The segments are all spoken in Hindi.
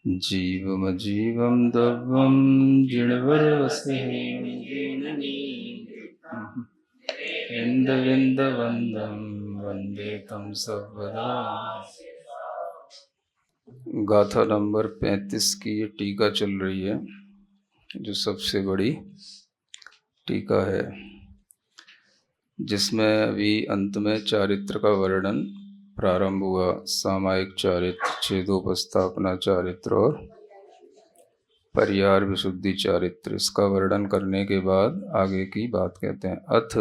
जीवमजीवं दव्यं जिणवरवसेन विन्दविन्दवन्दं वन्दे तं सर्वदा। गाथा नंबर 35 की ये टीका चल रही है, जो सबसे बड़ी टीका है, जिसमें अभी अंत में चारित्र का वर्णन प्रारंभ हुआ। सामायिक चारित्र, छेदोपस्थापना चारित्र और परिहार विशुद्धि चारित्र, इसका वर्णन करने के बाद आगे की बात कहते हैं। अथ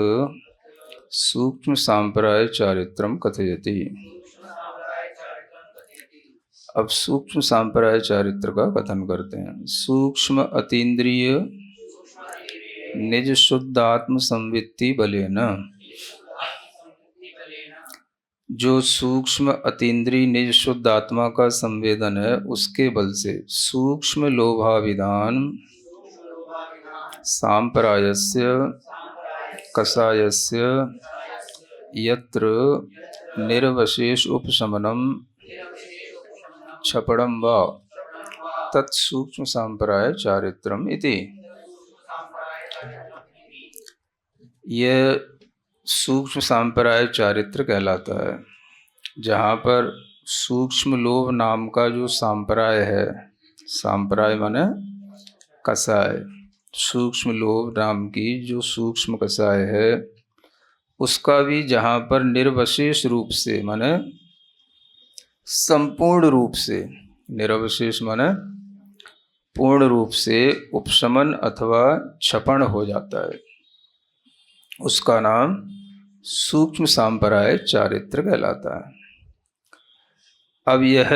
सूक्ष्म सांप्राय चारित्रम कथयति। अब सूक्ष्म सांप्राय चारित्र का कथन करते हैं। सूक्ष्म अतीन्द्रिय निज शुद्ध आत्म संवित्ति बलेन, जो सूक्ष्म अतीन्द्रिय निज शुद्ध आत्मा का संवेदन है, उसके बल से सूक्ष्म लोभाविधान सांप्रायस्य कषायस्य यत्र निर्वशेष उपशमनम क्षपणम वा तत्सूक्ष्म सांप्राय चारित्रम इति। यह सूक्ष्म सांप्राय चारित्र कहलाता है, जहाँ पर सूक्ष्म लोभ नाम का जो सांप्राय है, सांप्राय माने कसाय, सूक्ष्म लोभ नाम की जो सूक्ष्म कसाय है, उसका भी जहाँ पर निर्वशेष रूप से माने संपूर्ण रूप से, निरवशेष माने पूर्ण रूप से उपशमन अथवा क्षपण हो जाता है, उसका नाम सूक्ष्म सांप्राय चारित्र कहलाता है। अब यह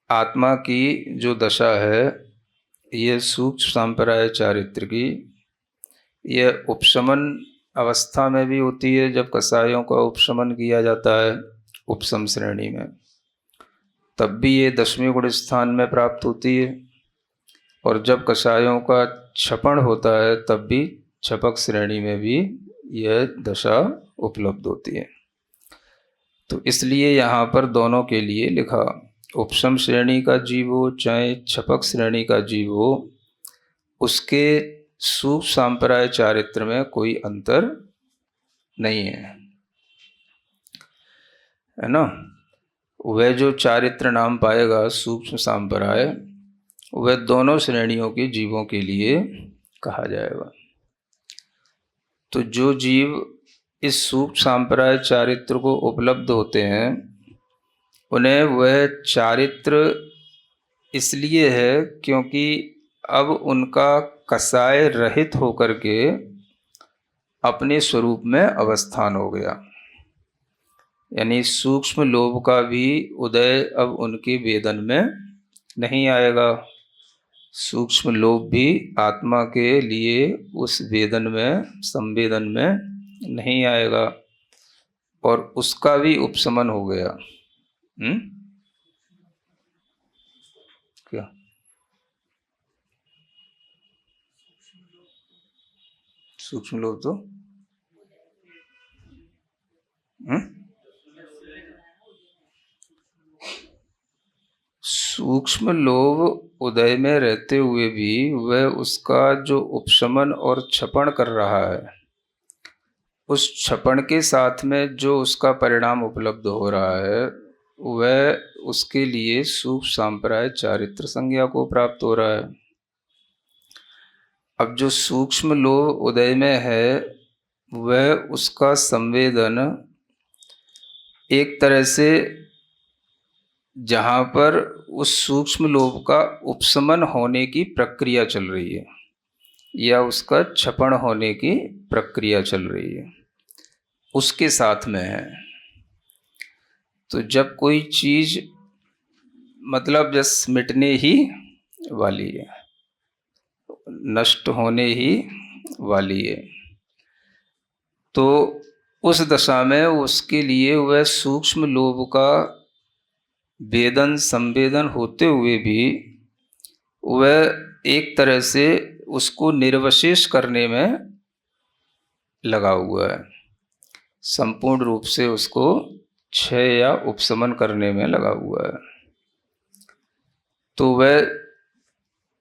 आत्मा की जो दशा है, यह सूक्ष्म सांप्राय चारित्र की, यह उपशमन अवस्था में भी होती है, जब कसायों का उपशमन किया जाता है उपशम श्रेणी में, तब भी ये 10वें गुण स्थान में प्राप्त होती है, और जब कसायों का क्षपण होता है तब भी क्षपक श्रेणी में भी यह दशा उपलब्ध होती है। तो इसलिए यहाँ पर दोनों के लिए लिखा, उपशम श्रेणी का जीव हो चाहे क्षपक श्रेणी का जीव हो, उसके सूक्ष्म सांप्राय चारित्र में कोई अंतर नहीं है ना। वह जो चारित्र नाम पाएगा सूक्ष्म सांप्राय, वह दोनों श्रेणियों के जीवों के लिए कहा जाएगा। तो जो जीव इस सूक्ष्म सांप्राय चारित्र को उपलब्ध होते हैं, उन्हें वह चारित्र इसलिए है क्योंकि अब उनका कसाय रहित होकर के अपने स्वरूप में अवस्थान हो गया, यानी सूक्ष्म लोभ का भी उदय अब उनके वेदन में नहीं आएगा। सूक्ष्म लोभ भी आत्मा के लिए उस वेदन में, संवेदन में नहीं आएगा, और उसका भी उपशमन हो गया। क्या सूक्ष्म लोभ तो सूक्ष्म लोभ उदय में रहते हुए भी वह उसका जो उपशमन और क्षपण कर रहा है, उस क्षपण के साथ में जो उसका परिणाम उपलब्ध हो रहा है, वह उसके लिए सूक्ष्म सांप्राय चारित्र संज्ञा को प्राप्त हो रहा है। अब जो सूक्ष्म लोभ उदय में है, वह उसका संवेदन एक तरह से जहाँ पर उस सूक्ष्म लोभ का उपशमन होने की प्रक्रिया चल रही है, या उसका क्षपण होने की प्रक्रिया चल रही है, उसके साथ में है। तो जब कोई चीज मतलब जस मिटने ही वाली है, नष्ट होने ही वाली है, तो उस दशा में उसके लिए वह सूक्ष्म लोभ का वेदन संवेदन होते हुए भी वह एक तरह से उसको निर्वशेष करने में लगा हुआ है, संपूर्ण रूप से उसको क्षय या उपशमन करने में लगा हुआ है। तो वह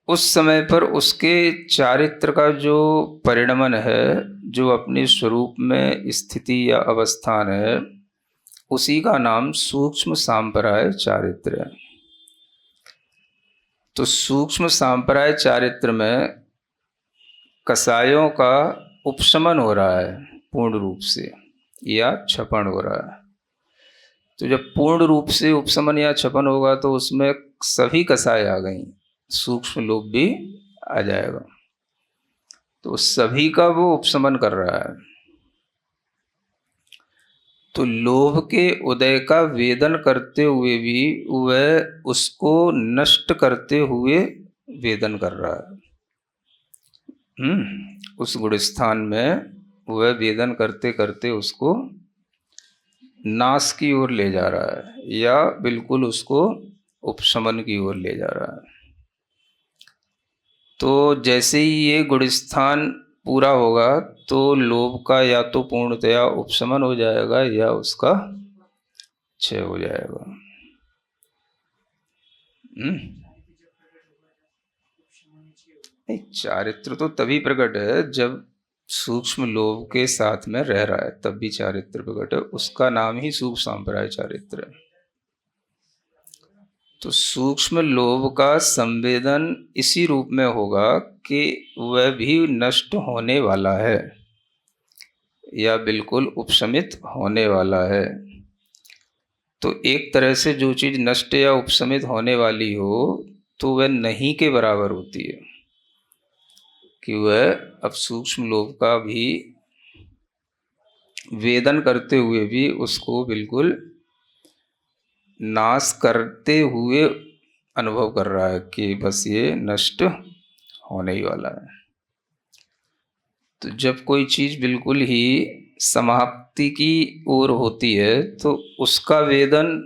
उस समय पर उसके चारित्र का जो परिणमन है, जो अपने स्वरूप में स्थिति या अवस्थान है, उसी का नाम सूक्ष्म सांपराय चारित्र है। तो सूक्ष्म सांपराय चारित्र में कसायों का उपशमन हो रहा है पूर्ण रूप से, या छपन हो रहा है। तो जब पूर्ण रूप से उपशमन या छपन होगा तो उसमें सभी कसाय आ गई, सूक्ष्म लोभ भी आ जाएगा। तो सभी का वो उपशमन कर रहा है। तो लोभ के उदय का वेदन करते हुए भी वह उसको नष्ट करते हुए वेदन कर रहा है। उस गुणस्थान में वह वेदन करते करते उसको नाश की ओर ले जा रहा है, या बिल्कुल उसको उपशमन की ओर ले जा रहा है। तो जैसे ही ये गुणस्थान पूरा होगा तो लोभ का या तो पूर्णतया उपशमन हो जाएगा या उसका क्षय हो जाएगा। नहीं, चारित्र तो तभी प्रकट है जब सूक्ष्म लोभ के साथ में रह रहा है, तब भी चारित्र प्रकट है। उसका नाम ही सूक्ष्म सांपराय चारित्र है। तो सूक्ष्म लोभ का संवेदन इसी रूप में होगा कि वह भी नष्ट होने वाला है या बिल्कुल उपशमित होने वाला है। तो एक तरह से जो चीज़ नष्ट या उपशमित होने वाली हो तो वह नहीं के बराबर होती है, कि वह अब सूक्ष्म लोभ का भी वेदन करते हुए भी उसको बिल्कुल नाश करते हुए अनुभव कर रहा है कि बस ये नष्ट होने ही वाला है। तो जब कोई चीज़ बिल्कुल ही समाप्ति की ओर होती है तो उसका वेदन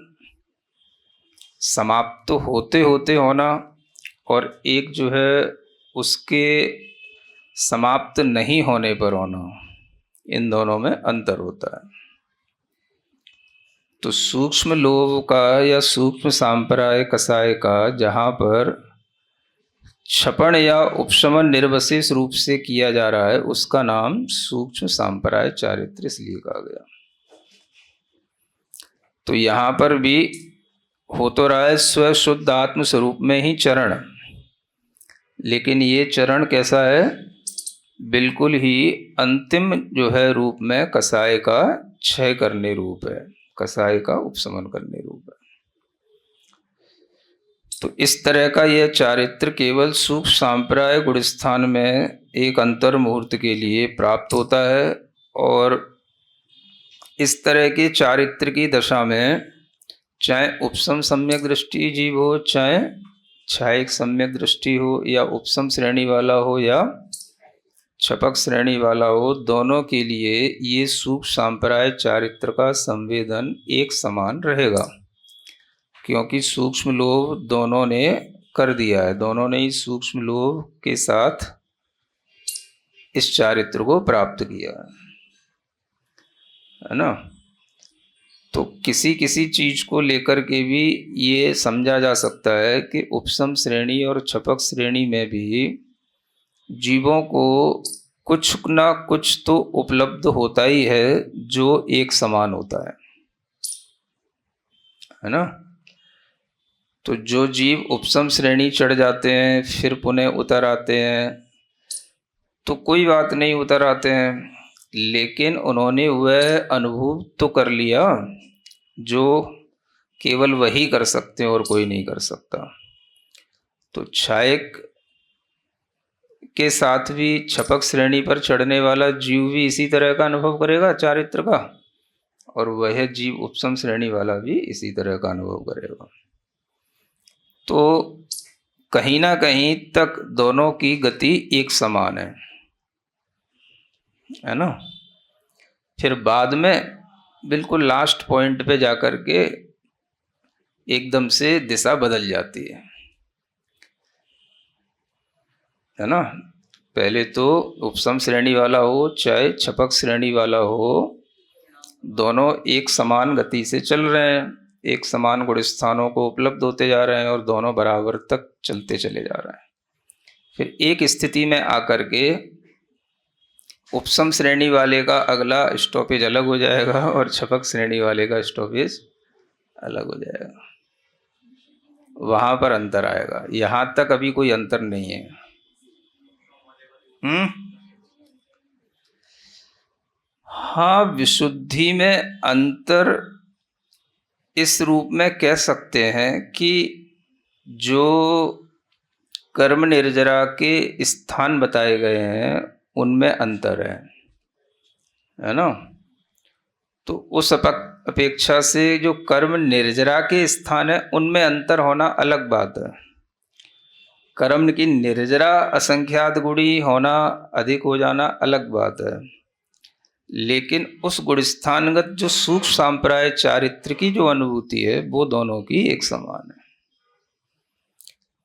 समाप्त होते होते होना और एक जो है उसके समाप्त नहीं होने पर होना, इन दोनों में अंतर होता है। तो सूक्ष्म लोभ का या सूक्ष्म सांपराय कसाय का जहाँ पर क्षपण या उपशमन निर्वशेष रूप से किया जा रहा है, उसका नाम सूक्ष्म सांपराय चारित्र इसलिए कहा गया। तो यहाँ पर भी हो तो रहा है स्वशुद्ध आत्म स्वरूप में ही चरण, लेकिन ये चरण कैसा है, बिल्कुल ही अंतिम जो है रूप में कसाय का क्षय करने रूप है, कसाय का उपशमन करने रूप है। तो इस तरह का यह चारित्र केवल सूक्ष्म सांप्राय गुणस्थान में एक अंतर मुहूर्त के लिए प्राप्त होता है। और इस तरह के चारित्र की दशा में चाहे उपशम सम्यक दृष्टि जीव हो, चाहे छायिक सम्यक दृष्टि हो, या उपशम श्रेणी वाला हो या छपक श्रेणी वाला हो, दोनों के लिए ये सूक्ष्म सांप्राय चारित्र का संवेदन एक समान रहेगा, क्योंकि सूक्ष्म लोभ दोनों ने कर दिया है, दोनों ने ही सूक्ष्म लोभ के साथ इस चारित्र को प्राप्त किया है ना। तो किसी किसी चीज को लेकर के भी ये समझा जा सकता है कि उपशम श्रेणी और छपक श्रेणी में भी जीवों को कुछ ना कुछ तो उपलब्ध होता ही है जो एक समान होता है ना। तो जो जीव उपशम श्रेणी चढ़ जाते हैं फिर पुनः उतर आते हैं तो कोई बात नहीं, उतर आते हैं, लेकिन उन्होंने वह अनुभव तो कर लिया जो केवल वही कर सकते हैं और कोई नहीं कर सकता। तो छायक के साथ भी छपक श्रेणी पर चढ़ने वाला जीव भी इसी तरह का अनुभव करेगा चारित्र का, और वह जीव उपशम श्रेणी वाला भी इसी तरह का अनुभव करेगा। तो कहीं ना कहीं तक दोनों की गति एक समान है ना। फिर बाद में बिल्कुल लास्ट पॉइंट पे जाकर के एकदम से दिशा बदल जाती है ना। पहले तो उपशम श्रेणी वाला हो चाहे छपक श्रेणी वाला हो, दोनों एक समान गति से चल रहे हैं, एक समान गुण स्थानों को उपलब्ध होते जा रहे हैं और दोनों बराबर तक चलते चले जा रहे हैं। फिर एक स्थिति में आकर के उपसम श्रेणी वाले का अगला स्टॉपेज अलग हो जाएगा और छपक श्रेणी वाले का स्टॉपेज अलग हो जाएगा। वहां पर अंतर आएगा, यहां तक अभी कोई अंतर नहीं है। हाँ, विशुद्धि में अंतर इस रूप में कह सकते हैं कि जो कर्म निर्जरा के स्थान बताए गए हैं उनमें अंतर है ना। तो उस अपेक्षा से जो कर्म निर्जरा के स्थान है उनमें अंतर होना अलग बात है। कर्म की निर्जरा असंख्यात गुणी होना, अधिक हो जाना अलग बात है। लेकिन उस गुण स्थानगत जो सूक्ष्म सांप्राय चारित्र की जो अनुभूति है वो दोनों की एक समान है।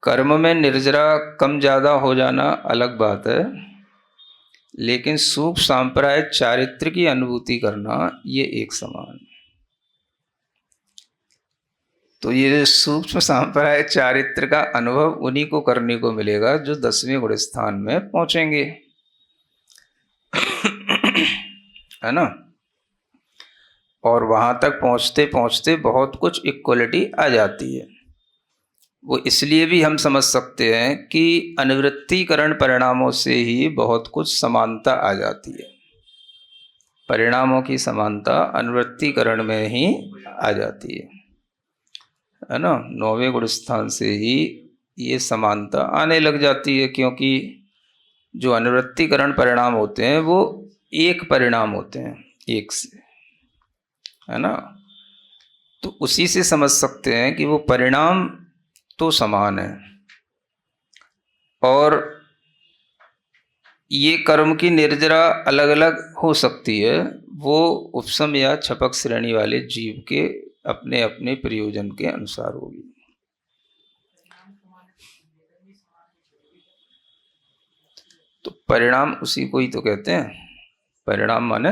कर्म में निर्जरा कम ज्यादा हो जाना अलग बात है, लेकिन सूक्ष्म सांप्राय चारित्र की अनुभूति करना ये एक समान है। तो ये सूक्ष्म सांप्राय चारित्र का अनुभव उन्हीं को करने को मिलेगा जो 10वें गुण स्थान में पहुंचेंगे, है ना। और वहां तक पहुंचते पहुंचते बहुत कुछ इक्वलिटी आ जाती है। वो इसलिए भी हम समझ सकते हैं कि अनुवृत्तिकरण परिणामों से ही बहुत कुछ समानता आ जाती है। परिणामों की समानता अनुवृत्तिकरण में ही आ जाती है ना। 9वें गुण स्थान से ही ये समानता आने लग जाती है, क्योंकि जो अनुवृत्तिकरण परिणाम होते हैं वो एक परिणाम होते हैं, एक से, है ना। तो उसी से समझ सकते हैं कि वो परिणाम तो समान है, और ये कर्म की निर्जरा अलग अलग हो सकती है। वो उपसम या छपक श्रेणी वाले जीव के अपने अपने प्रयोजन के अनुसार होगी। तो परिणाम उसी को ही तो कहते हैं। परिणाम माने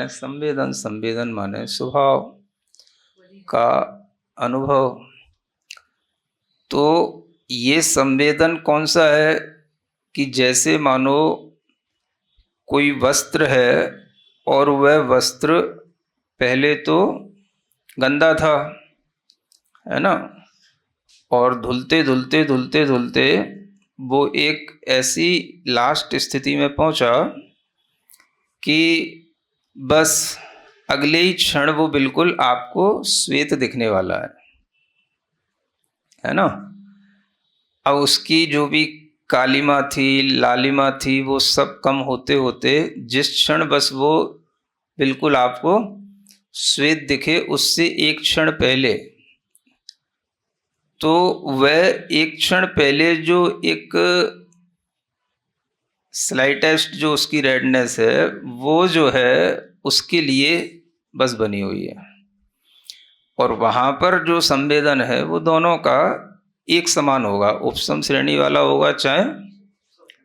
संवेदन, संवेदन माने स्वभाव का अनुभव। तो ये संवेदन कौन सा है कि जैसे मानो कोई वस्त्र है और वह वस्त्र पहले तो गंदा था, है ना, और धुलते धुलते धुलते धुलते वो एक ऐसी लास्ट स्थिति में पहुंचा कि बस अगले ही क्षण वो बिल्कुल आपको श्वेत दिखने वाला है ना। अब उसकी जो भी कालिमा थी, लालिमा थी, वो सब कम होते होते जिस क्षण बस वो बिल्कुल आपको श्वेत दिखे, उससे एक क्षण पहले, तो वह एक क्षण पहले जो एक स्लाइटेस्ट जो उसकी रेडनेस है वो जो है उसके लिए बस बनी हुई है। और वहाँ पर जो संवेदन है वो दोनों का एक समान होगा, उपसम श्रेणी वाला होगा चाहे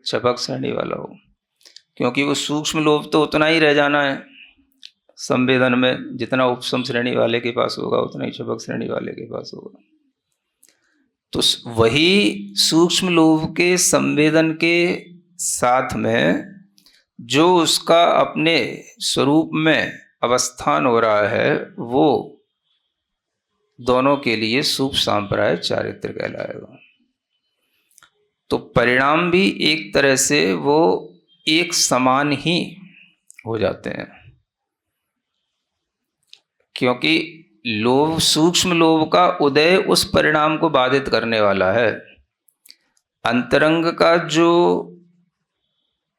छपक श्रेणी वाला हो, क्योंकि वो सूक्ष्म लोभ तो उतना ही रह जाना है संवेदन में, जितना उपसम श्रेणी वाले के पास होगा उतना ही छपक श्रेणी वाले के पास होगा। तो वही सूक्ष्म लोभ के संवेदन के साथ में जो उसका अपने स्वरूप में अवस्थान हो रहा है वो दोनों के लिए सूक्ष्म सांप्राय चारित्र कहलाएगा। तो परिणाम भी एक तरह से वो एक समान ही हो जाते हैं, क्योंकि लोभ, सूक्ष्म लोभ का उदय उस परिणाम को बाधित करने वाला है। अंतरंग का जो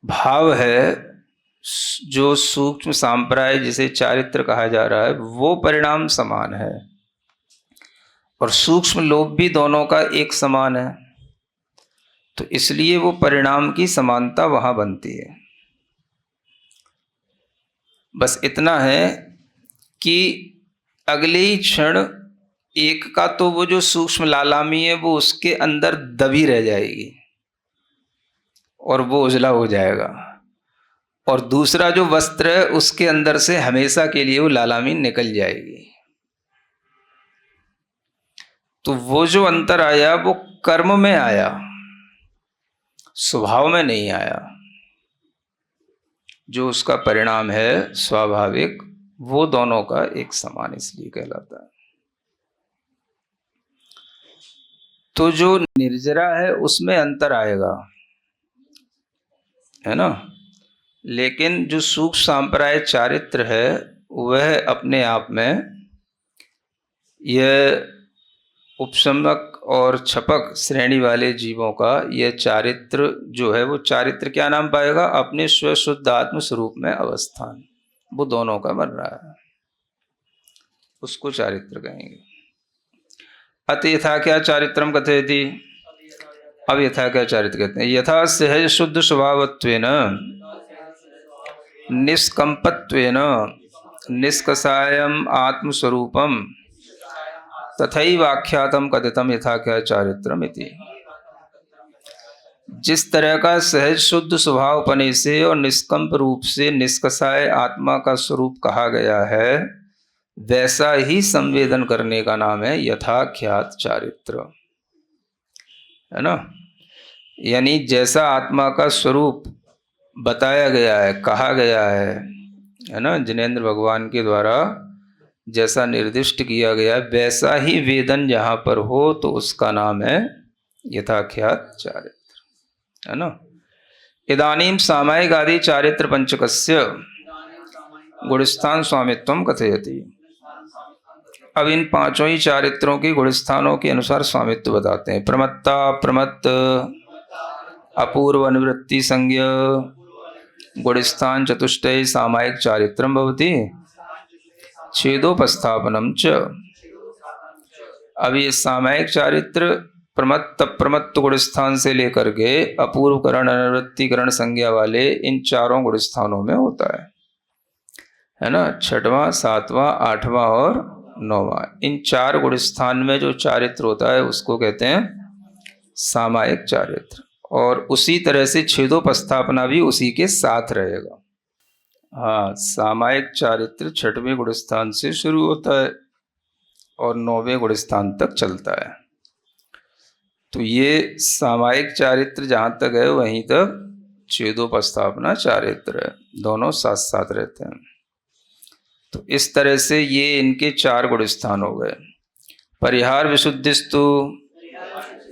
भाव है, जो सूक्ष्म सांप्राय जिसे चारित्र कहा जा रहा है, वो परिणाम समान है, और सूक्ष्म लोभ भी दोनों का एक समान है। तो इसलिए वो परिणाम की समानता वहां बनती है। बस इतना है कि अगले ही क्षण एक का तो वो जो सूक्ष्म लालामी है वो उसके अंदर दबी रह जाएगी और वो उजला हो जाएगा, और दूसरा जो वस्त्र है उसके अंदर से हमेशा के लिए वो लालामी निकल जाएगी। तो वो जो अंतर आया वो कर्म में आया, स्वभाव में नहीं आया। जो उसका परिणाम है स्वाभाविक, वो दोनों का एक समान इसलिए कहलाता है। तो जो निर्जरा है उसमें अंतर आएगा, है ना, लेकिन जो सूक्ष्म सांप्राय चारित्र है वह अपने आप में यह उपशमक और छपक श्रेणी वाले जीवों का यह चारित्र जो है, वो चारित्र क्या नाम पाएगा? अपने स्वशुद्ध आत्म स्वरूप में अवस्थान, वो दोनों का बन रहा है, उसको चारित्र कहेंगे। अत यथा क्या चारित्रम कथयति, अब यथा क्या चारित्र कहते हैं? यथा सहज शुद्ध स्वभावत्वेन निष्कंपत्वेन निष्कषायम आत्मस्वरूपम तथैवाख्यातम कथितम यथा क्या चारित्रम इति। जिस तरह का सहज शुद्ध स्वभावपने से और निष्कंप रूप से निष्कषाय आत्मा का स्वरूप कहा गया है, वैसा ही संवेदन करने का नाम है यथाख्यात चारित्र, है ना। यानी जैसा आत्मा का स्वरूप बताया गया है, कहा गया है ना, जिनेंद्र भगवान के द्वारा जैसा निर्दिष्ट किया गया, वैसा ही वेदन जहाँ पर हो तो उसका नाम है यथाख्यात चारित्र, है ना। इदानीम सामायिक आदि चारित्र पंचकस्य गुणस्थान स्वामित्वम कथयति। अब इन पांचों ही चारित्रों के गुणस्थानों के अनुसार स्वामित्व बताते हैं। प्रमत्ता प्रमत्त अपूर्व अनुवृत्ति संज्ञ गुणस्थान चतुष्टय सामायिक चारित्रम भवति छेदोपस्थापनम च। अब ये सामायिक चारित्र प्रमत्त प्रमत्त गुणस्थान से लेकर के अपूर्वकरण अनुवृत्तिकरण संज्ञा वाले इन चारों गुणस्थानों में होता है ना। छठवां, सातवां, आठवां और नौवां, इन चार गुणस्थान में जो चारित्र होता है उसको कहते हैं सामायिक चारित्र। और उसी तरह से छेदोपस्थापना भी उसी के साथ रहेगा। हाँ, सामायिक चारित्र छठवें गुणस्थान से शुरू होता है और नौवें गुणस्थान तक चलता है। तो ये सामायिक चारित्र जहाँ तक है वहीं तक छेदोपस्थापना चारित्र है, दोनों साथ साथ रहते हैं। तो इस तरह से ये इनके चार गुणस्थान हो गए। परिहार विशुद्धिस्तु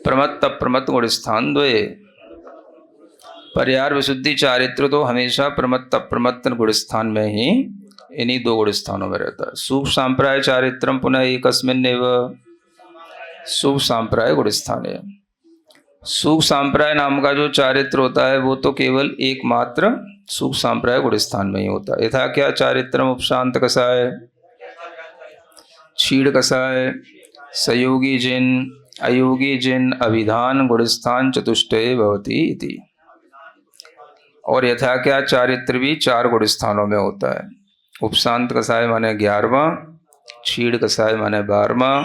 प्रमत्त अप्रमत्त गुणस्थान द्वये। परिहार विशुद्धि चारित्र तो हमेशा प्रमत्त अप्रमत्त गुणस्थान में ही, इन्हीं दो गुणस्थानों में रहता है। सूक्ष्म सांप्राय चारित्रम पुनः एकस्मिन्नेव शुभ सांप्राय गुणस्थान है। सूक्ष्म सांप्राय नाम का जो चारित्र होता है वो तो केवल एकमात्र सूक्ष्म सांप्राय गुणस्थान में ही होता है। यथा क्या चारित्रम उपशांत कसाय क्षीण कसाय सयोगी जिन अयोगी जिन अभिधान गुणस्थान चतुष्टय भवति इति। और यथा क्या चारित्र भी चार गुणस्थानों में होता है। उपशांत कसाय माने 11वां, क्षीण कसाय माने 12वां,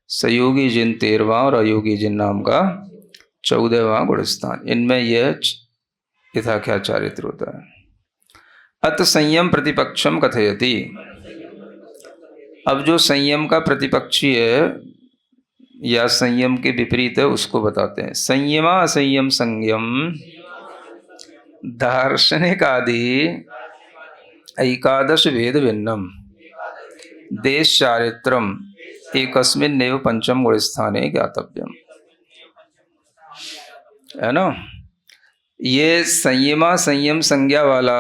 सयोगी जिन 13वां और अयोगी जिन नाम का 14वां गुणस्थान, इनमें यह यथा क्या चारित्र होता है। अत संयम प्रतिपक्षम कथयति। अब जो संयम का प्रतिपक्षी है या संयम के विपरीत है उसको बताते हैं। संयमा असंयम संयम दार्शनिक आदि एकादश भेद भिन्नम देश चारित्रम एकस्मिन्नेव पंचम गुणस्थाने ज्ञातव्यम, है ना। ये संयमा संयम संज्ञा वाला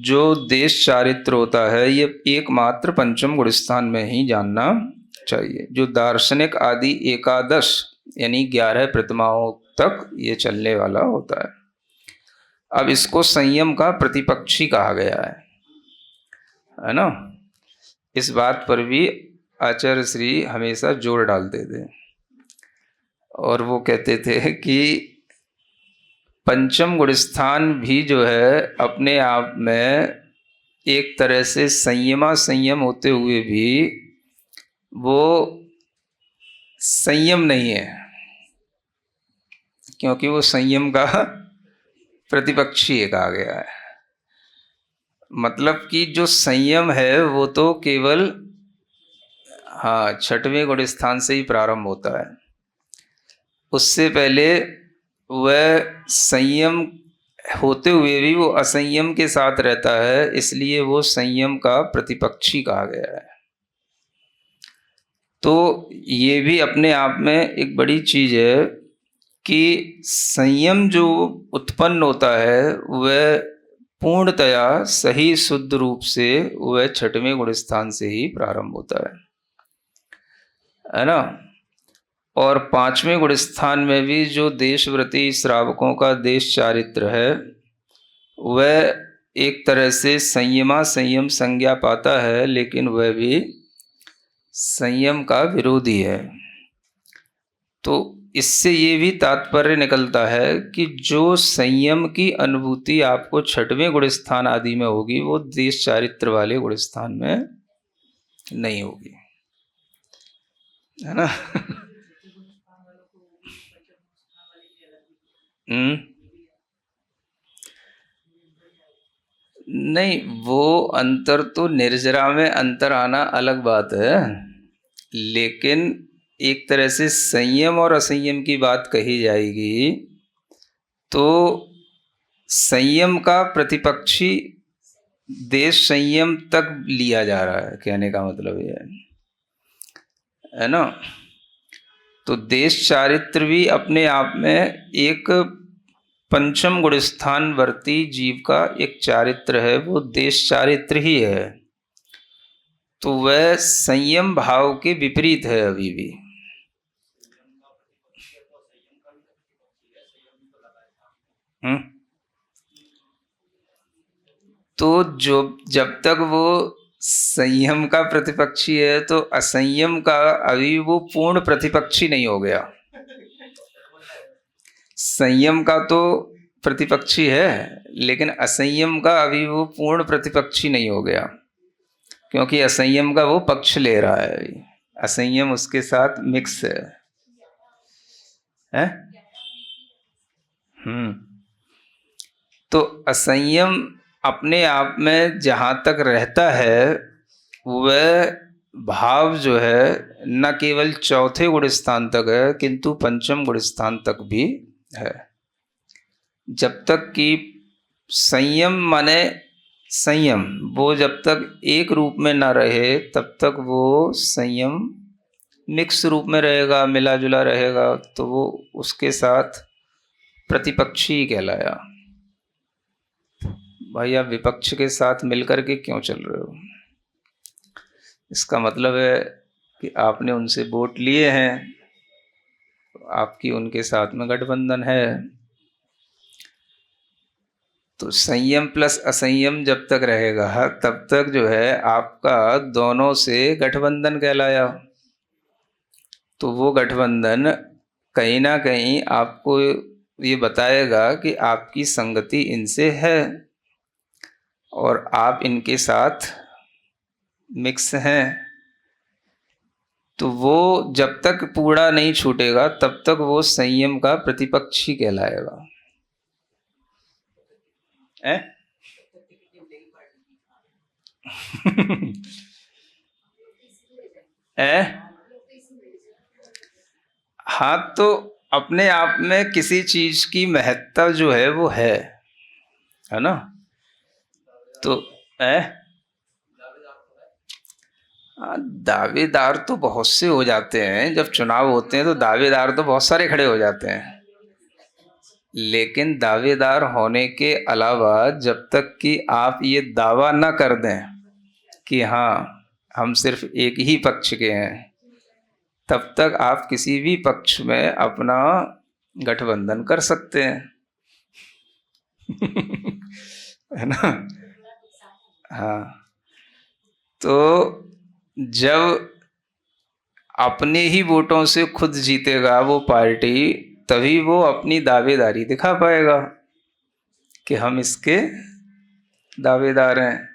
जो देश चारित्र होता है ये एकमात्र पंचम गुणस्थान में ही जानना चाहिए। जो दार्शनिक आदि एकादश यानी 11 प्रतिमाओं तक ये चलने वाला होता है। अब इसको संयम का प्रतिपक्षी कहा गया है ना। इस बात पर भी आचार्य श्री हमेशा जोर डालते थे और वो कहते थे कि पंचम गुणस्थान भी जो है अपने आप में एक तरह से संयमा संयम होते हुए भी वो संयम नहीं है, क्योंकि वो संयम का प्रतिपक्षी कहा गया है। मतलब कि जो संयम है वो तो केवल हाँ छठवें गुण स्थान से ही प्रारंभ होता है। उससे पहले वह संयम होते हुए भी वो असंयम के साथ रहता है, इसलिए वो संयम का प्रतिपक्षी कहा गया है। तो ये भी अपने आप में एक बड़ी चीज है कि संयम जो उत्पन्न होता है वह पूर्णतया सही शुद्ध रूप से वह छठवें गुण स्थान से ही प्रारंभ होता है ना। और पांचवें गुण स्थान में भी जो देशव्रती श्रावकों का देश चारित्र है वह एक तरह से संयम संज्ञा पाता है, लेकिन वह भी संयम का विरोधी है। तो इससे ये भी तात्पर्य निकलता है कि जो संयम की अनुभूति आपको छठवें गुण स्थान आदि में होगी वो देश चारित्र वाले गुण स्थान में नहीं होगी, है ना। नहीं, वो अंतर तो निर्जरा में अंतर आना अलग बात है, लेकिन एक तरह से संयम और असंयम की बात कही जाएगी तो संयम का प्रतिपक्षी देश संयम तक लिया जा रहा है, कहने का मतलब ये है ना। तो देश चारित्र भी अपने आप में एक पंचम गुण स्थान वर्ती जीव का एक चारित्र है, वो देश चारित्र ही है। तो वह संयम भाव के विपरीत है अभी भी। तो जो जब तक वो संयम का प्रतिपक्षी है तो असंयम का अभी वो पूर्ण प्रतिपक्षी नहीं हो गया। संयम का तो प्रतिपक्षी है, लेकिन असंयम का अभी वो पूर्ण प्रतिपक्षी नहीं हो गया, क्योंकि असंयम का वो पक्ष ले रहा है अभी। असंयम उसके साथ मिक्स है? तो असंयम अपने आप में जहाँ तक रहता है वह भाव जो है न केवल चौथे गुण स्थान तक है किंतु पंचम गुण स्थान तक भी है। जब तक कि संयम माने संयम वो जब तक एक रूप में ना रहे तब तक वो संयम मिक्स रूप में रहेगा, मिला जुला रहेगा, तो वो उसके साथ प्रतिपक्षी कहलाया। भाई आप विपक्ष के साथ मिलकर के क्यों चल रहे हो? इसका मतलब है कि आपने उनसे वोट लिए हैं, तो आपकी उनके साथ में गठबंधन है। तो संयम प्लस असंयम जब तक रहेगा तब तक जो है आपका दोनों से गठबंधन कहलाया। तो वो गठबंधन कहीं ना कहीं आपको ये बताएगा कि आपकी संगति इनसे है और आप इनके साथ मिक्स हैं। तो वो जब तक पूरा नहीं छूटेगा तब तक वो संयम का प्रतिपक्षी कहलाएगा। हाँ, तो अपने आप में किसी चीज की महत्ता जो है वो है ना। तो दावेदार तो बहुत से हो जाते हैं, जब चुनाव होते हैं तो दावेदार तो बहुत सारे खड़े हो जाते हैं, लेकिन दावेदार होने के अलावा जब तक कि आप ये दावा ना कर दें कि हाँ हम सिर्फ एक ही पक्ष के हैं, तब तक आप किसी भी पक्ष में अपना गठबंधन कर सकते हैं। है ना। हाँ, तो जब अपने ही वोटों से खुद जीतेगा वो पार्टी, तभी वो अपनी दावेदारी दिखा पाएगा कि हम इसके दावेदार हैं।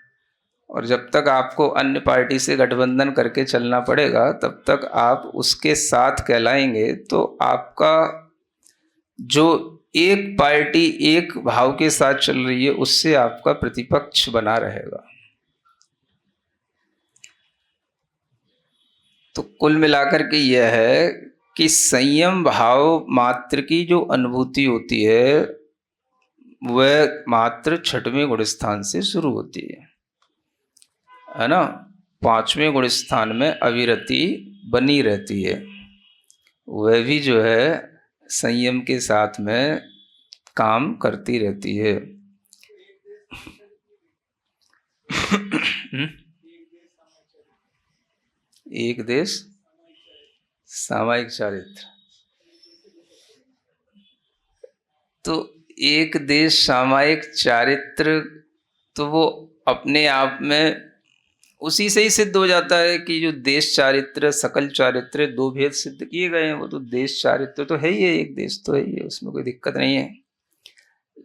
और जब तक आपको अन्य पार्टी से गठबंधन करके चलना पड़ेगा तब तक आप उसके साथ कहलाएंगे। तो आपका जो एक पार्टी एक भाव के साथ चल रही है, उससे आपका प्रतिपक्ष बना रहेगा। तो कुल मिलाकर के यह है कि संयम भाव मात्र की जो अनुभूति होती है वह मात्र छठवें गुण स्थान से शुरू होती है ना। पांचवें गुण स्थान में अविरति बनी रहती है, वह भी जो है संयम के साथ में काम करती रहती है। एक देश सामायिक चारित्र, तो एक देश सामायिक चारित्र तो वो अपने आप में उसी से ही सिद्ध हो जाता है कि जो देश चारित्र सकल चारित्र दो भेद सिद्ध किए गए हैं, वो तो देश चारित्र तो है ही है, एक देश तो है ही है, उसमें कोई दिक्कत नहीं है।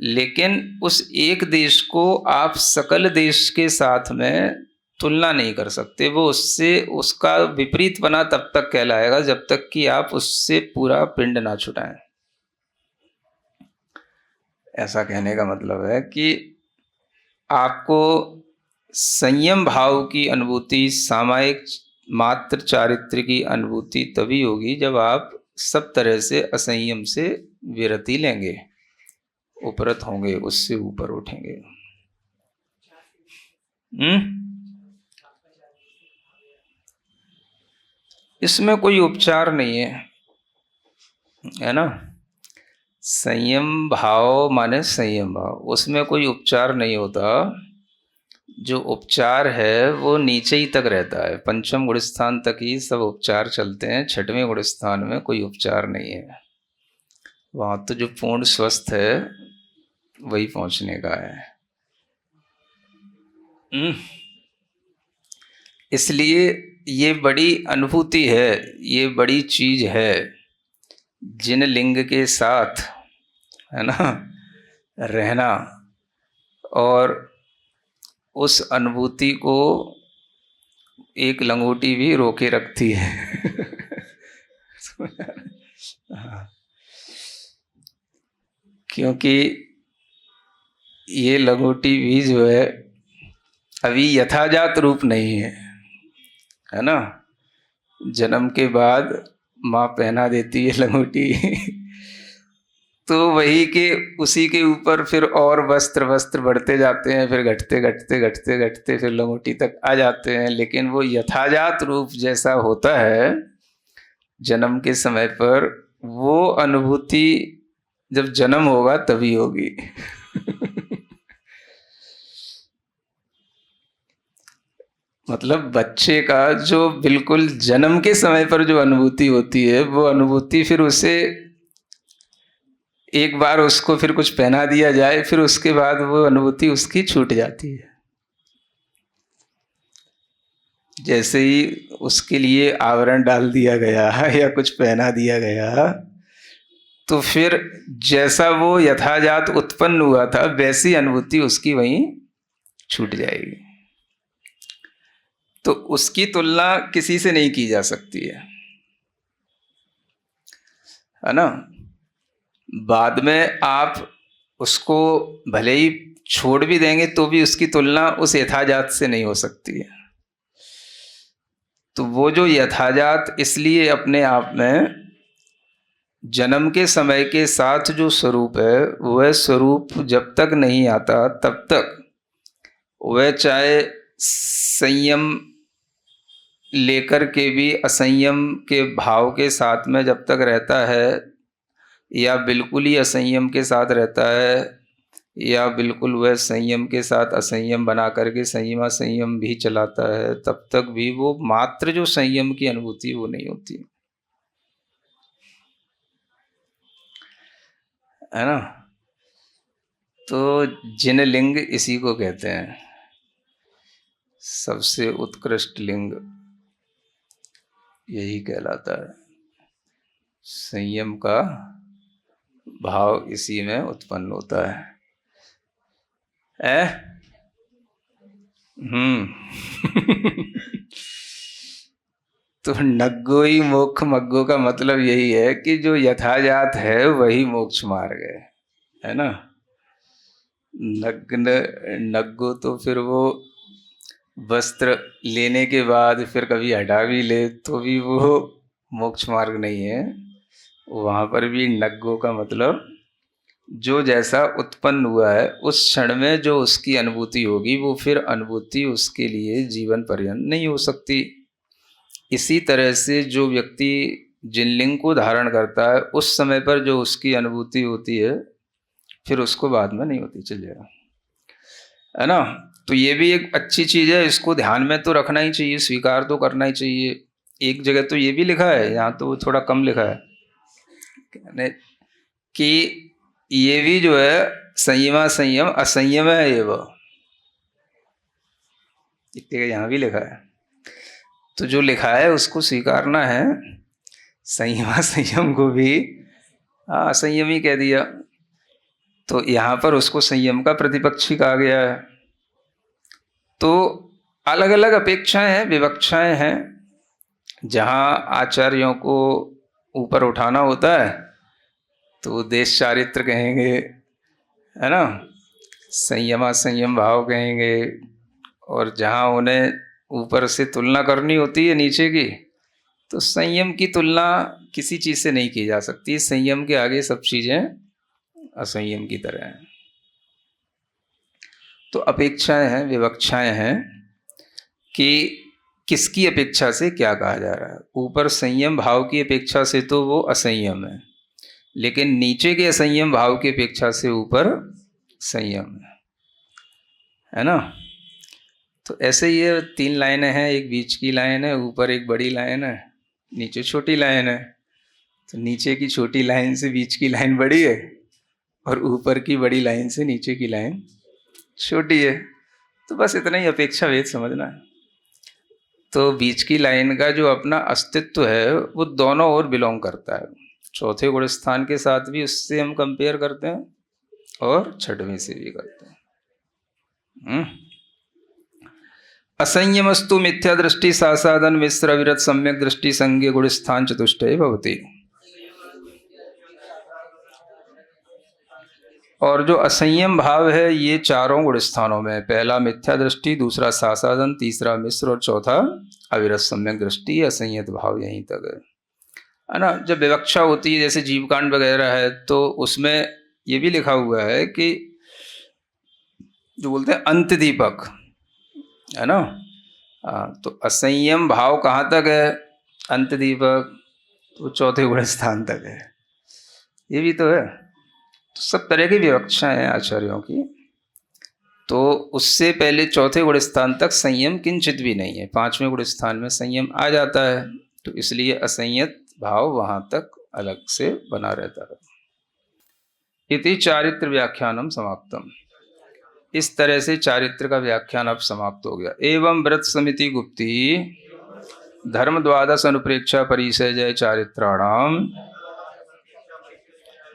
लेकिन उस एक देश को आप सकल देश के साथ में तुलना नहीं कर सकते, वो उससे उसका विपरीत बना तब तक कहलाएगा जब तक कि आप उससे पूरा पिंड ना छुटाएं। ऐसा कहने का मतलब है कि आपको संयम भाव की अनुभूति, सामायिक मात्र चारित्र की अनुभूति तभी होगी जब आप सब तरह से असंयम से विरति लेंगे, उपरत होंगे, उससे ऊपर उठेंगे। इसमें कोई उपचार नहीं है ना। संयम भाव माने संयम भाव, उसमें कोई उपचार नहीं होता। जो उपचार है वो नीचे ही तक रहता है, पंचम गुण स्थान तक ही सब उपचार चलते हैं, छठवें गुण स्थान में कोई उपचार नहीं है। वहाँ तो जो पूर्ण स्वस्थ है वही पहुँचने का है। इसलिए ये बड़ी अनुभूति है, ये बड़ी चीज है। जिन लिंग के साथ है ना रहना और उस अनुभूति को एक लंगोटी भी रोके रखती है। क्योंकि ये लंगोटी भी जो है अभी यथाजात रूप नहीं है ना। जन्म के बाद माँ पहना देती है लंगोटी तो वही के उसी के ऊपर फिर और वस्त्र बढ़ते जाते हैं, फिर घटते घटते घटते घटते फिर लंगोटी तक आ जाते हैं। लेकिन वो यथाजात रूप जैसा होता है जन्म के समय पर, वो अनुभूति जब जन्म होगा तभी होगी। मतलब बच्चे का जो बिल्कुल जन्म के समय पर जो अनुभूति होती है, वो अनुभूति फिर उसे एक बार उसको फिर कुछ पहना दिया जाए, फिर उसके बाद वो अनुभूति उसकी छूट जाती है। जैसे ही उसके लिए आवरण डाल दिया गया या कुछ पहना दिया गया, तो फिर जैसा वो यथाजात उत्पन्न हुआ था वैसी अनुभूति उसकी वहीं छूट जाएगी। तो उसकी तुलना किसी से नहीं की जा सकती है ना। बाद में आप उसको भले ही छोड़ भी देंगे तो भी उसकी तुलना उस यथाजात से नहीं हो सकती है। तो वो जो यथाजात इसलिए अपने आप में जन्म के समय के साथ जो स्वरूप है, वह स्वरूप जब तक नहीं आता तब तक वह चाहे संयम लेकर के भी असंयम के भाव के साथ में जब तक रहता है, या बिल्कुल ही असंयम के साथ रहता है, या बिल्कुल वह संयम के साथ असंयम बना करके संयम असंयम भी चलाता है, तब तक भी वो मात्र जो संयम की अनुभूति वो नहीं होती है ना। तो जिन लिंग इसी को कहते हैं, सबसे उत्कृष्ट लिंग यही कहलाता है। संयम का भाव इसी में उत्पन्न होता है। तो नग्गो ही मोक्ष मग्गो का मतलब यही है कि जो यथाजात है वही मोक्ष मार्ग है। है ना। नग्न नग्गो तो फिर वो वस्त्र लेने के बाद फिर कभी हटा भी ले तो भी वो मोक्ष मार्ग नहीं है। वहाँ पर भी नग्गो का मतलब जो जैसा उत्पन्न हुआ है उस क्षण में जो उसकी अनुभूति होगी वो फिर अनुभूति उसके लिए जीवन पर्यंत नहीं हो सकती। इसी तरह से जो व्यक्ति जिन लिंग को धारण करता है उस समय पर जो उसकी अनुभूति होती है फिर उसको बाद में नहीं होती, चल जाएगा, है ना। तो ये भी एक अच्छी चीज़ है, इसको ध्यान में तो रखना ही चाहिए, स्वीकार तो करना ही चाहिए। एक जगह तो ये भी लिखा है, यहाँ तो थोड़ा कम लिखा है कि ये भी जो है संयमा संयम असंयम है, ये वो इतने यहाँ भी लिखा है। तो जो लिखा है उसको स्वीकारना है। संयमा संयम को भी असंयम ही कह दिया, तो यहाँ पर उसको संयम का प्रतिपक्षी कहा गया है। तो अलग अलग अपेक्षाएं हैं, विवक्षाएं हैं। जहाँ आचार्यों को ऊपर उठाना होता है तो देश चारित्र कहेंगे, है ना, संयमा संयम भाव कहेंगे। और जहाँ उन्हें ऊपर से तुलना करनी होती है नीचे की, तो संयम की तुलना किसी चीज़ से नहीं की जा सकती। संयम के आगे सब चीज़ें असंयम की तरह हैं। तो अपेक्षाएं हैं, विवक्षाएं हैं कि किसकी अपेक्षा से क्या कहा जा रहा है। ऊपर संयम भाव की अपेक्षा से तो वो असंयम है, लेकिन नीचे के असंयम भाव की अपेक्षा से ऊपर संयम है ना। तो ऐसे ये 3 लाइनें हैं, एक बीच की लाइन है, ऊपर एक बड़ी लाइन है, नीचे छोटी लाइन है। तो नीचे की छोटी लाइन से बीच की लाइन बड़ी है और ऊपर की बड़ी लाइन से नीचे की लाइन छोटी है। तो बस इतना ही अपेक्षा भेद समझना है। तो बीच की लाइन का जो अपना अस्तित्व है वो दोनों ओर बिलोंग करता है। चौथे गुण स्थान के साथ भी उससे हम कंपेयर करते हैं और छठवें से भी करते हैं। असंयमस्तु मिथ्या दृष्टि सासादन मिश्र विरत सम्यक दृष्टि संज्ञ गुण स्थान चतुष्टय भवति। और जो असंयम भाव है ये चारों गुण स्थानों में, पहला मिथ्या दृष्टि, दूसरा सासादन, तीसरा मिश्र और चौथा अविरत सम्यक दृष्टि, असंयत भाव यहीं तक है ना। जब विवक्षा होती है जैसे जीवकांड वगैरह है तो उसमें ये भी लिखा हुआ है कि जो बोलते हैं अंत दीपक, है ना। तो असंयम भाव कहाँ तक है, अंत दीपक, तो चौथे गुण स्थान तक है। ये भी तो है। तो सब तरह की विवक्षाएं हैं आचार्यों की। तो उससे पहले चौथे गुण स्थान तक संयम किंचित भी नहीं है, 5वें गुण स्थान में संयम आ जाता है। तो इसलिए असंयत भाव वहां तक अलग से बना रहता है। इति चारित्र व्याख्यानम समाप्तम। इस तरह से चारित्र का व्याख्यान अब समाप्त हो गया। एवं व्रत समिति गुप्ती धर्म द्वादश अनुप्रेक्षा परिचय जय चारित्राणाम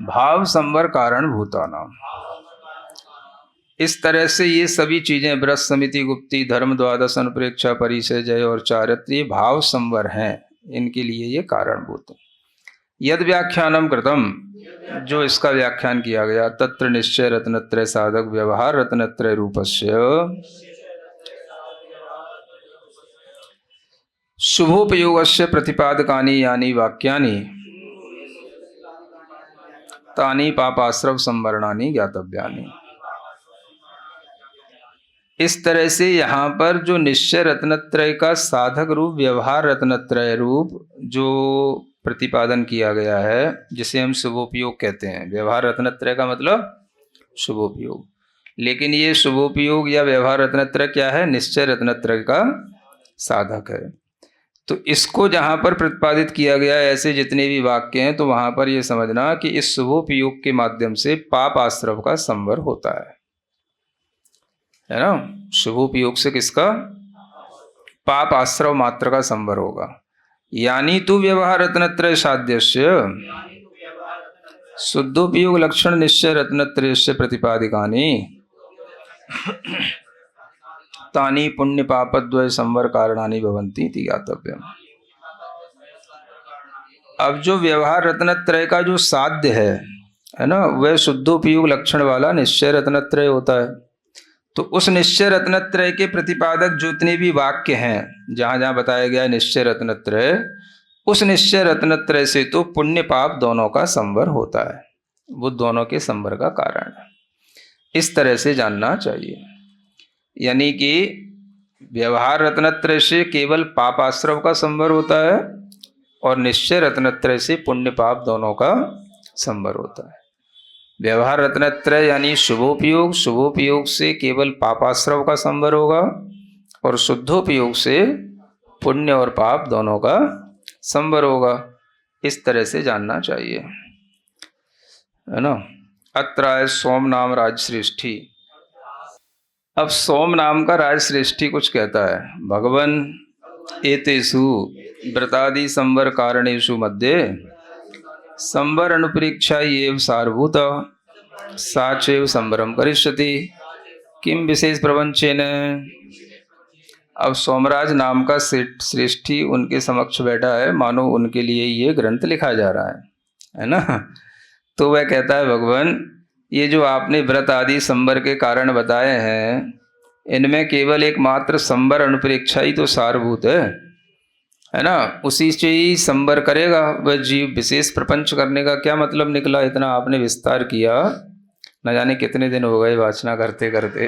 भाव संवर कारण भूतानाम। इस तरह से ये सभी चीजें व्रत समिति गुप्ती धर्म द्वादश अनुप्रेक्षा परिचय जय और चारित्र ये भाव संवर हैं, इनके लिए ये कारणभूत है। यद व्याख्यानम कृतम, जो इसका व्याख्यान किया गया, तत्र निश्चय रत्नत्रय साधक व्यवहार रत्नत्रय रूपस्य शुभोपयोगस्य प्रतिपादकानि यानि वाक्यानि तानि पापाश्रव संवरणानि ज्ञातव्यानि। इस तरह से यहाँ पर जो निश्चय रत्नत्रय का साधक रूप व्यवहार रत्नत्रय रूप जो प्रतिपादन किया गया है, जिसे हम शुभोपयोग कहते हैं। व्यवहार रत्नत्रय का मतलब शुभोपयोग, लेकिन ये शुभोपयोग या व्यवहार रत्नत्रय क्या है, निश्चय रत्नत्रय का साधक है। तो इसको जहाँ पर प्रतिपादित किया गया है, ऐसे जितने भी वाक्य हैं, तो वहाँ पर ये समझना कि इस शुभोपयोग के माध्यम से पाप आश्रव का संवर होता है ना। शुभोपयोग से किसका, पाप आश्रव मात्र का संवर होगा। यानी तु व्यवहार रत्नत्रय साध्यस्य शुद्धोपयोग लक्षण निश्चय रत्नत्रयस्य प्रतिपादिकानि तानि पुण्य पापद्वय संवर कारणानि भवन्ति इति ज्ञातव्यम्। अब जो व्यवहार रत्नत्रय का जो साध्य है, है ना, वह शुद्धोपयोग लक्षण वाला निश्चय रत्नत्रय होता है। तो उस निश्चय रत्नत्रय के प्रतिपादक जितने भी वाक्य हैं, जहां जहां बताया गया निश्चय रत्नत्रय, उस निश्चय रत्नत्रय से तो पुण्य पाप दोनों का संवर होता है, वो दोनों के संवर का कारण है। इस तरह से जानना चाहिए। यानी कि व्यवहार रत्नत्रय से केवल पापाश्रव का संवर होता है और निश्चय रत्नत्रय से पुण्य पाप दोनों का संवर होता है। व्यवहार रत्नत्रय यानी शुभोपयोग, शुभोपयोग से केवल पापाश्रव का संवर होगा और शुद्धोपयोग से पुण्य और पाप दोनों का संवर होगा। इस तरह से जानना चाहिए, है ना। अत्राय सोम नाम राजश्रेष्ठी। अब सोम नाम का राजश्रेष्ठी कुछ कहता है, भगवन एतेषु व्रतादि संवर कारणेषु मध्ये संवर अनुपरीक्षा एव सारभूत साचैव संवरम करिष्यति किम विशेष प्रपंचेन। अब सोमराज नाम का श्रेष्ठी उनके समक्ष बैठा है, मानो उनके लिए ये ग्रंथ लिखा जा रहा है ना। तो वह कहता है, भगवान ये जो आपने व्रत आदि संवर के कारण बताए हैं, इनमें केवल एकमात्र संवर अनुप्रेक्षा ही तो सारभूत है ना। उसी से ही संवर करेगा वह जीव। विशेष प्रपंच करने का क्या मतलब निकला? इतना आपने विस्तार किया, न जाने कितने दिन हो गए वाचना करते करते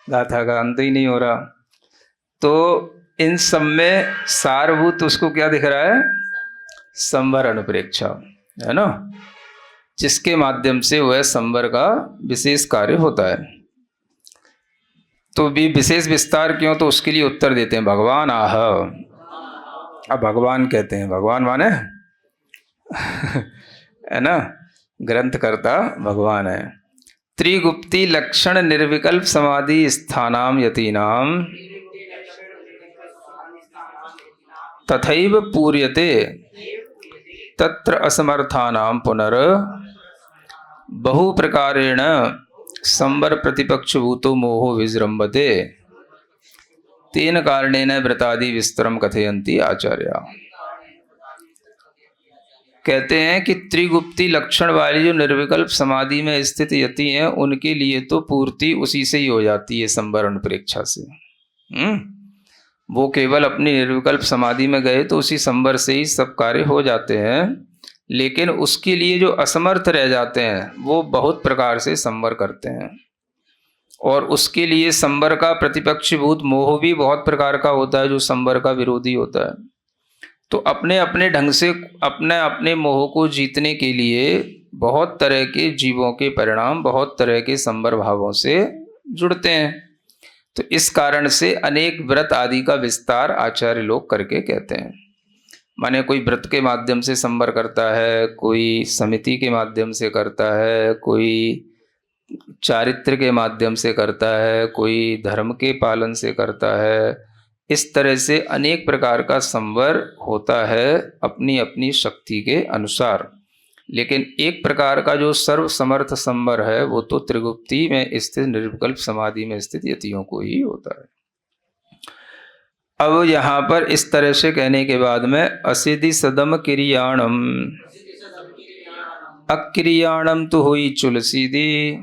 गाथा का अंत ही नहीं हो रहा। तो इन सब में सारभूत उसको क्या दिख रहा है? संवर अनुप्रेक्षा, है ना, जिसके माध्यम से वह संवर का विशेष कार्य होता है। तो भी विशेष विस्तार क्यों? तो उसके लिए उत्तर देते हैं भगवान आह। अब भगवान कहते हैं, भगवान माने है ना, ग्रंथकर्ता भगवान है। त्रिगुप्ती लक्षण निर्विकल्प समाधि स्थानाम यतीनाम तथैव पूर्यते तत्र असमर्थानां पुनर बहु प्रकारेण संवर प्रतिपक्ष भूतो मोहो विजृंभते तेन कारणेन व्रतादि विस्तरम कथयन्ति आचार्या। कहते हैं कि त्रिगुप्ती लक्षण वाली जो निर्विकल्प समाधि में स्थित यति हैं, उनके लिए तो पूर्ति उसी से ही हो जाती है, संवर अनुप्रेक्षा से। वो केवल अपनी निर्विकल्प समाधि में गए तो उसी संवर से ही सब कार्य हो जाते हैं। लेकिन उसके लिए जो असमर्थ रह जाते हैं, वो बहुत प्रकार से संवर करते हैं, और उसके लिए संवर का प्रतिपक्षीभूत मोह भी बहुत प्रकार का होता है, जो संवर का विरोधी होता है। तो अपने अपने ढंग से अपने अपने मोह को जीतने के लिए बहुत तरह के जीवों के परिणाम बहुत तरह के संवर भावों से जुड़ते हैं। तो इस कारण से अनेक व्रत आदि का विस्तार आचार्य लोग करके कहते हैं। माने कोई व्रत के माध्यम से संवर करता है, कोई समिति के माध्यम से करता है, कोई चारित्र के माध्यम से करता है, कोई धर्म के पालन से करता है। इस तरह से अनेक प्रकार का संवर होता है अपनी अपनी शक्ति के अनुसार। लेकिन एक प्रकार का जो सर्व समर्थ संवर है, वो तो त्रिगुप्ती में स्थित निर्विकल्प समाधि में स्थित यतियों को ही होता है। अब यहाँ पर इस तरह से कहने के बाद में असिधि सदम क्रियाणम अक्रियाणम तो हुई चुलसीदी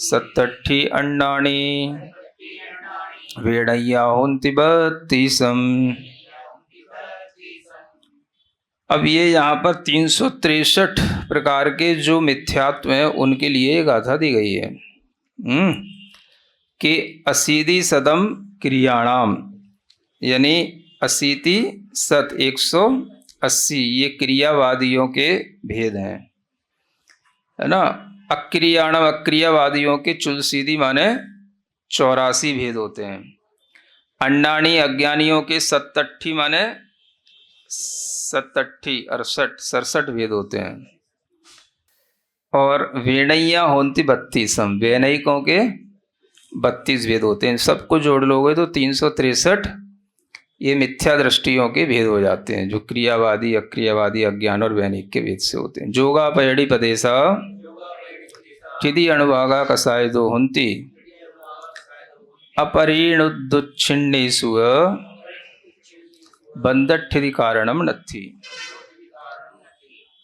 सत्तठी अंडाणी वेड़ैया होन्ति बत्तीसम। अब ये यहाँ पर 363 प्रकार के जो मिथ्यात्व हैं, उनके लिए गाथा दी गई है कि असीदि सदम क्रियाणाम, यानी अशीति सत 180 ये क्रियावादियों के भेद हैं, है ना। अक्रियाणम अक्रियावादियों के चुलसीदी माने 84 भेद होते हैं। अंडाणी अज्ञानियों के सत्तठी माने 67 भेद होते हैं। और वेणैया होन्ति 32 वैनयिकों के 32 भेद होते हैं। सबको जोड़ लोगे तो 363 ये मिथ्या दृष्टियों के भेद हो जाते हैं, जो क्रियावादी अक्रियावादी अज्ञान और वैनिक के भेद से होते हैं। जोगा पयड़ी पदेशा चिदी अणुभागा कसाय दो हुंती अपरिणुदुच्छिन्नेषु बंदठिति कारणम नत्थि।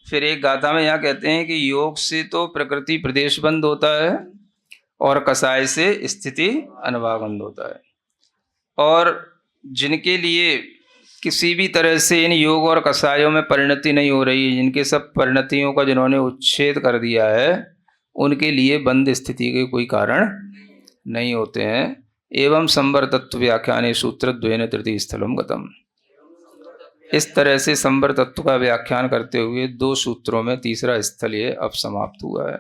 फिर एक गाथा में यहाँ कहते हैं कि योग से तो प्रकृति प्रदेश बंद होता है और कसाय से स्थिति अनवागंध होता है। और जिनके लिए किसी भी तरह से इन योग और कसायों में परिणति नहीं हो रही, जिनके सब परिणतियों का जिन्होंने उच्छेद कर दिया है, उनके लिए बंद स्थिति के कोई कारण नहीं होते हैं। एवं संवर तत्व व्याख्याने सूत्र द्वेन तृतीय स्थलम गतम। इस तरह से संवर तत्व का व्याख्यान करते हुए 2 सूत्रों में तीसरा स्थल ये अब समाप्त हुआ है।